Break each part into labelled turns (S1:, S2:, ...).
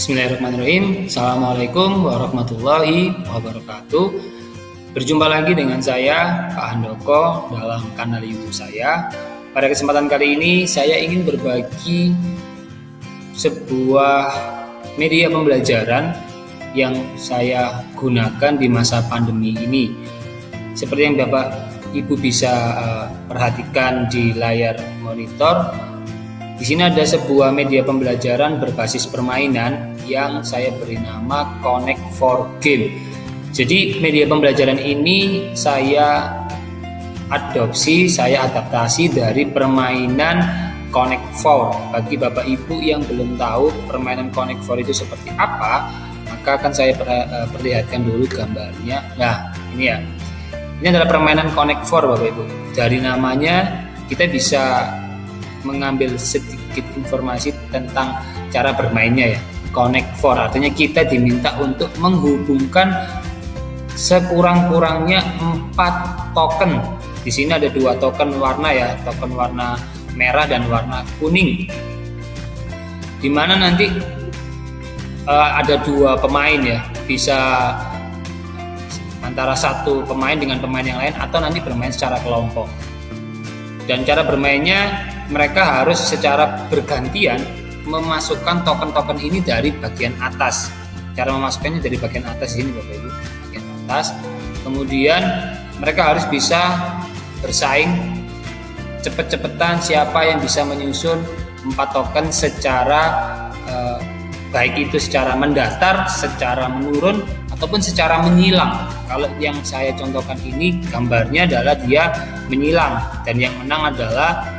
S1: Bismillahirrahmanirrahim. Assalamualaikum warahmatullahi wabarakatuh. Berjumpa lagi dengan saya, Pak Handoko, dalam kanal YouTube saya. Pada kesempatan kali ini, saya ingin berbagi sebuah media pembelajaran yang saya gunakan di masa pandemi ini. Seperti yang Bapak Ibu bisa perhatikan di layar monitor, di sini ada sebuah media pembelajaran berbasis permainan yang saya beri nama Connect4Game. Jadi media pembelajaran ini saya adaptasi dari permainan Connect4. Bagi Bapak Ibu yang belum tahu permainan Connect4 itu seperti apa, maka akan saya perlihatkan dulu gambarnya. Nah, ini ya. Ini adalah permainan Connect4 Bapak Ibu. Dari namanya kita bisa mengambil sedikit informasi tentang cara bermainnya ya. Connect4 artinya kita diminta untuk menghubungkan sekurang-kurangnya 4 token. Di sini ada 2 token warna ya, token warna merah dan warna kuning. Dimana nanti ada 2 pemain ya, bisa antara satu pemain dengan pemain yang lain atau nanti bermain secara kelompok. Dan cara bermainnya mereka harus secara bergantian memasukkan token-token ini dari bagian atas. Cara memasukkannya dari bagian atas ini Bapak Ibu, bagian atas. Kemudian mereka harus bisa bersaing cepet-cepetan siapa yang bisa menyusun 4 token secara baik itu secara mendatar, secara menurun ataupun secara menyilang. Kalau yang saya contohkan ini gambarnya adalah dia menyilang dan yang menang adalah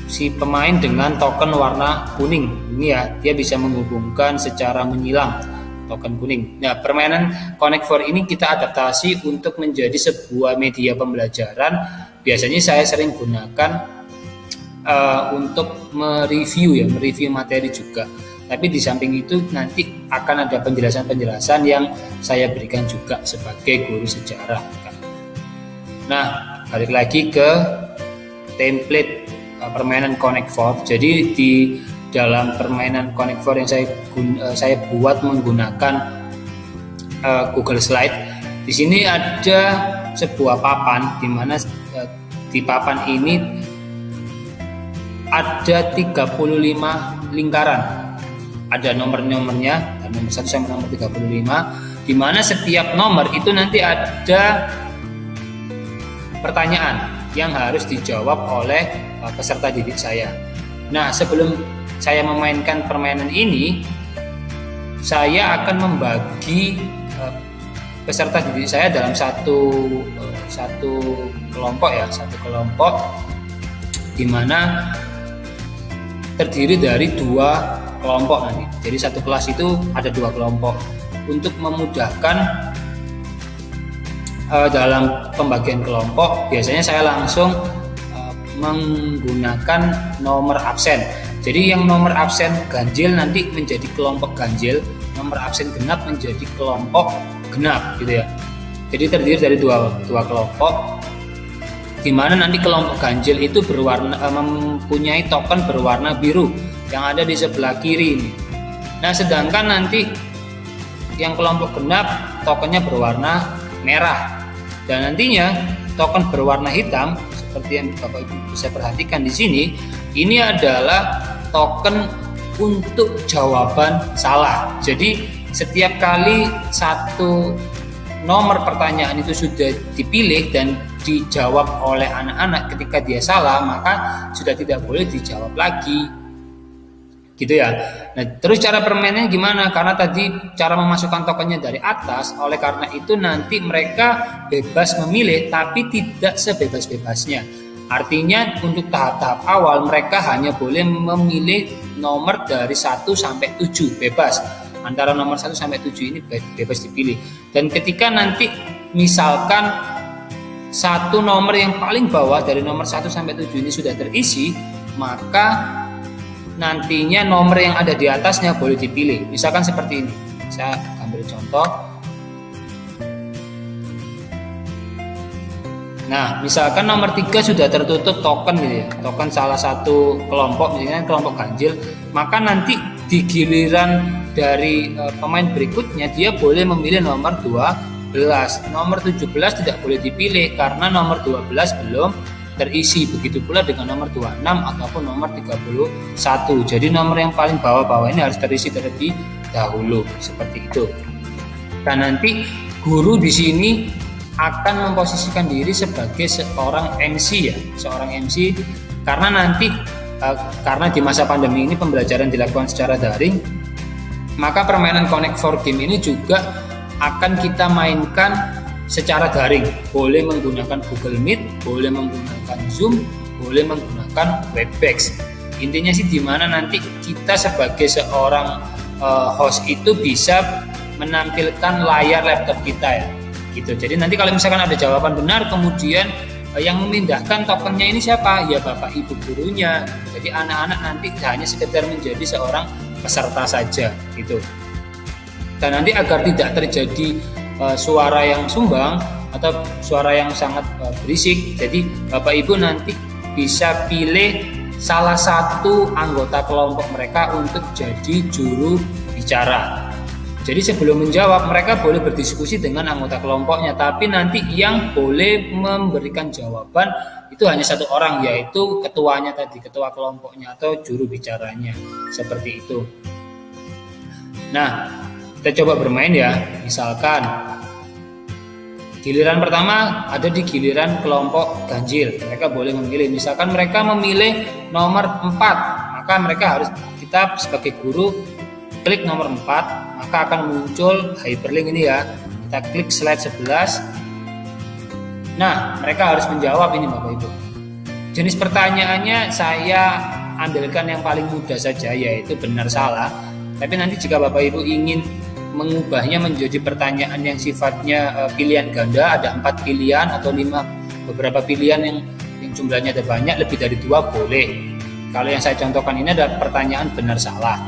S1: si pemain dengan token warna kuning. Ini ya, dia bisa menghubungkan secara menyilang token kuning. Nah, permainan Connect4 ini kita adaptasi untuk menjadi sebuah media pembelajaran. Biasanya saya sering gunakan untuk mereview materi juga. Tapi di samping itu nanti akan ada penjelasan-penjelasan yang saya berikan juga sebagai guru sejarah. Nah, balik lagi ke template permainan Connect4. Jadi di dalam permainan Connect4 yang saya buat menggunakan Google Slide. Di sini ada sebuah papan di mana di papan ini ada 35 lingkaran. Ada nomor-nomornya, nomor 1 sampai nomor 35, di mana setiap nomor itu nanti ada pertanyaan yang harus dijawab oleh peserta didik saya. Nah, sebelum saya memainkan permainan ini, saya akan membagi peserta didik saya dalam satu kelompok ya, satu kelompok di mana terdiri dari 2 kelompok nanti. Jadi satu kelas itu ada 2 kelompok. Untuk memudahkan dalam pembagian kelompok, biasanya saya langsung menggunakan nomor absen. Jadi yang nomor absen ganjil nanti menjadi kelompok ganjil, nomor absen genap menjadi kelompok genap gitu ya. Jadi terdiri dari dua kelompok, di mana nanti kelompok ganjil itu mempunyai token berwarna biru yang ada di sebelah kiri ini. Nah, sedangkan nanti yang kelompok genap tokennya berwarna merah, dan nantinya token berwarna hitam seperti yang Bapak Ibu bisa perhatikan di sini, ini adalah token untuk jawaban salah. Jadi setiap kali satu nomor pertanyaan itu sudah dipilih dan dijawab oleh anak-anak, ketika dia salah maka sudah tidak boleh dijawab lagi. Gitu ya. Nah, terus cara permainannya gimana? Karena tadi cara memasukkan tokennya dari atas, oleh karena itu nanti mereka bebas memilih tapi tidak sebebas-bebasnya. Artinya untuk tahap-tahap awal mereka hanya boleh memilih nomor dari 1 sampai 7 bebas. Antara nomor 1 sampai 7 ini bebas dipilih. Dan ketika nanti misalkan satu nomor yang paling bawah dari nomor 1 sampai 7 ini sudah terisi, maka nantinya nomor yang ada di atasnya boleh dipilih. Misalkan seperti ini. Saya ambil contoh. Nah, misalkan nomor 3 sudah tertutup token gitu ya, token salah satu kelompok, misalnya kelompok ganjil, maka nanti di giliran dari pemain berikutnya dia boleh memilih nomor 12. Nomor 17 tidak boleh dipilih karena nomor 12 belum terisi. Begitu pula dengan nomor 26 ataupun nomor 31. Jadi nomor yang paling bawah-bawah ini harus terisi terlebih dahulu, seperti itu. Dan nanti guru di sini akan memposisikan diri sebagai seorang MC ya, seorang MC karena nanti karena di masa pandemi ini pembelajaran dilakukan secara daring, maka permainan Connect 4 Game ini juga akan kita mainkan secara daring. Boleh menggunakan Google Meet, boleh menggunakan Zoom, boleh menggunakan Webex. Intinya sih di mana nanti kita sebagai seorang host itu bisa menampilkan layar laptop kita ya. Gitu. Jadi nanti kalau misalkan ada jawaban benar, kemudian yang memindahkan tokennya ini siapa? Ya Bapak Ibu gurunya. Jadi anak-anak nanti hanya sekedar menjadi seorang peserta saja gitu. Dan nanti agar tidak terjadi suara yang sumbang atau suara yang sangat berisik, jadi Bapak Ibu nanti bisa pilih salah satu anggota kelompok mereka untuk jadi juru bicara. Jadi sebelum menjawab mereka boleh berdiskusi dengan anggota kelompoknya, tapi nanti yang boleh memberikan jawaban itu hanya satu orang, yaitu ketuanya tadi, ketua kelompoknya atau juru bicaranya, seperti itu. Nah, kita coba bermain ya. Misalkan giliran pertama ada di giliran kelompok ganjil. Mereka boleh memilih. Misalkan mereka memilih nomor 4, maka mereka harus, kita sebagai guru klik nomor 4, maka akan muncul hyperlink ini ya. Kita klik slide 11. Nah, mereka harus menjawab ini Bapak Ibu. Jenis pertanyaannya saya ambilkan yang paling mudah saja, yaitu benar salah. Tapi nanti jika Bapak Ibu ingin mengubahnya menjadi pertanyaan yang sifatnya pilihan ganda, ada 4 pilihan atau 5 beberapa pilihan yang jumlahnya ada banyak, lebih dari 2 boleh. Kalau yang saya contohkan ini adalah pertanyaan benar salah.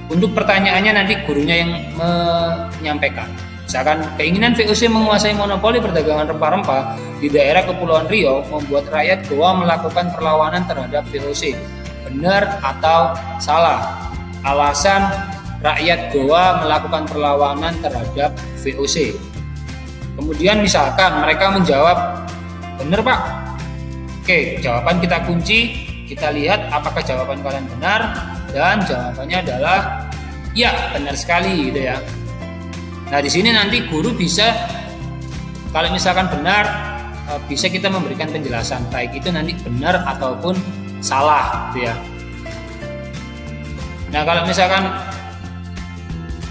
S1: Untuk pertanyaannya nanti gurunya yang menyampaikan. Misalkan keinginan VOC menguasai monopoli perdagangan rempah-rempah di daerah Kepulauan Riau membuat rakyat Goa melakukan perlawanan terhadap VOC. Benar atau salah? Alasan rakyat Goa melakukan perlawanan terhadap VOC. Kemudian misalkan mereka menjawab benar Pak. Oke, jawaban kita kunci, kita lihat apakah jawaban kalian benar, dan jawabannya adalah ya, benar sekali gitu ya. Nah, di sini nanti guru bisa, kalau misalkan benar, bisa kita memberikan penjelasan baik itu nanti benar ataupun salah gitu ya. Nah, kalau misalkan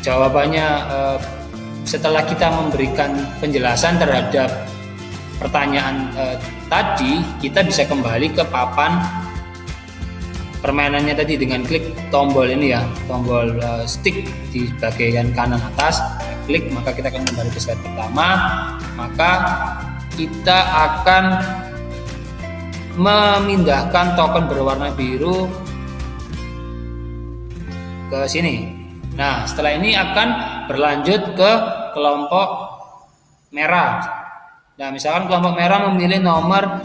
S1: jawabannya setelah kita memberikan penjelasan terhadap pertanyaan tadi, kita bisa kembali ke papan permainannya tadi dengan klik tombol ini ya, tombol stick di bagian kanan atas. Klik, maka kita akan kembali ke slide pertama. Maka kita akan memindahkan token berwarna biru ke sini. Nah, setelah ini akan berlanjut ke kelompok merah. Nah, misalkan kelompok merah memilih nomor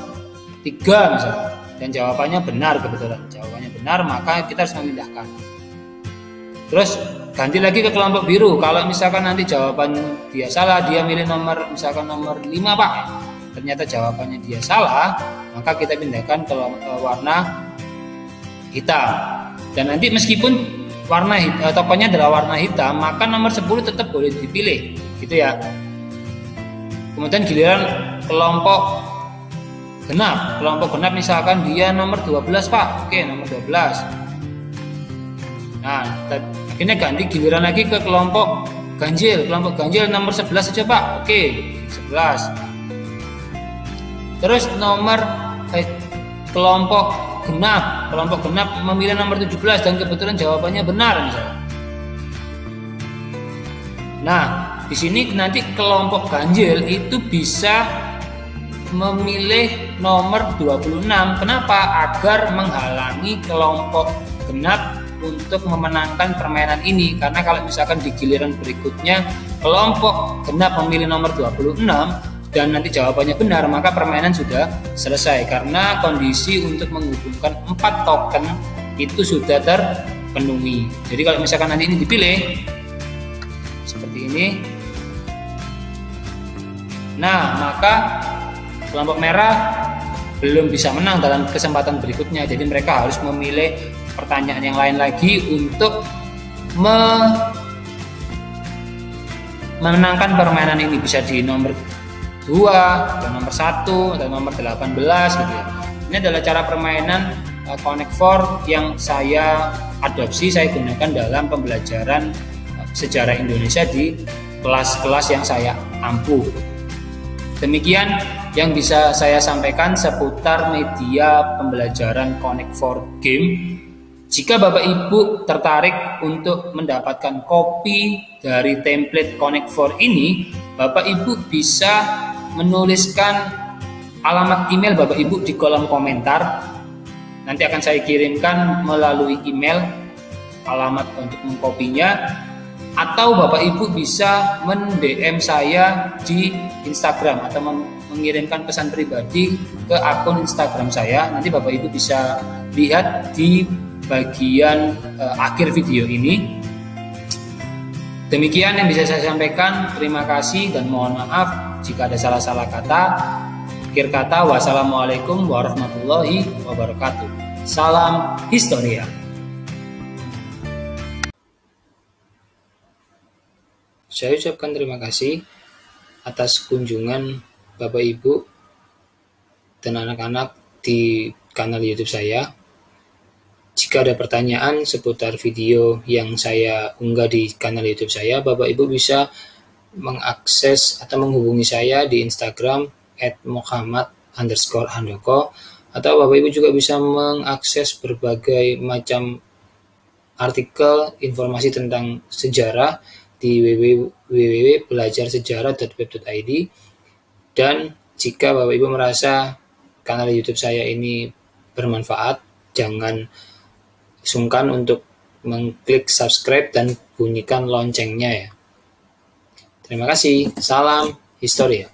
S1: 3 misalkan, dan jawabannya benar, kebetulan jawabannya benar, maka kita harus memindahkan. Terus ganti lagi ke kelompok biru. Kalau misalkan nanti jawaban dia salah, dia milih nomor misalkan nomor 5 Pak, ternyata jawabannya dia salah, maka kita pindahkan ke warna hitam. Dan nanti meskipun warna tokonya adalah warna hitam, maka nomor 10 tetap boleh dipilih gitu ya. Kemudian giliran kelompok genap. Kelompok genap misalkan dia nomor 12 Pak. Oke, nomor 12. Nah, akhirnya ganti giliran lagi ke kelompok ganjil. Kelompok ganjil nomor 11 saja Pak. Oke, 11. Terus nomor kelompok genap. Kelompok genap memilih nomor 17 dan kebetulan jawabannya benar misalnya. Nah, di sini nanti kelompok ganjil itu bisa memilih nomor 26. Kenapa? Agar menghalangi kelompok genap untuk memenangkan permainan ini. Karena kalau misalkan di giliran berikutnya kelompok genap memilih nomor 26 dan nanti jawabannya benar, maka permainan sudah selesai. Karena kondisi untuk menghubungkan 4 token itu sudah penuhi. Jadi kalau misalkan nanti ini dipilih seperti ini, nah maka kelompok merah belum bisa menang dalam kesempatan berikutnya. Jadi mereka harus memilih pertanyaan yang lain lagi untuk memenangkan permainan ini, bisa di nomor 2, atau nomor 1, atau nomor 18 gitu ya. Ini adalah cara permainan Connect 4 yang saya adopsi, saya gunakan dalam pembelajaran sejarah Indonesia di kelas-kelas yang saya ampuh. Demikian yang bisa saya sampaikan seputar media pembelajaran Connect 4 Game. Jika Bapak Ibu tertarik untuk mendapatkan kopi dari template Connect 4 ini, Bapak Ibu bisa menuliskan alamat email Bapak Ibu di kolom komentar. Nanti akan saya kirimkan melalui email alamat untuk mengkopinya, atau Bapak Ibu bisa men-DM saya di Instagram atau mengirimkan pesan pribadi ke akun Instagram saya. Nanti Bapak Ibu bisa lihat di bagian akhir video ini. Demikian yang bisa saya sampaikan. Terima kasih dan mohon maaf jika ada salah-salah kata. Akhir kata, wassalamualaikum warahmatullahi wabarakatuh. Salam Historia. Saya ucapkan terima kasih atas kunjungan Bapak Ibu dan anak-anak di kanal YouTube saya. Jika ada pertanyaan seputar video yang saya unggah di kanal YouTube saya, Bapak Ibu bisa mengakses atau menghubungi saya di Instagram @muhammad_handoko, atau Bapak Ibu juga bisa mengakses berbagai macam artikel informasi tentang sejarah di www.belajarsejarah.web.id. Dan jika Bapak Ibu merasa kanal YouTube saya ini bermanfaat, jangan sungkan untuk mengklik subscribe dan bunyikan loncengnya ya. Terima kasih. Salam Historia.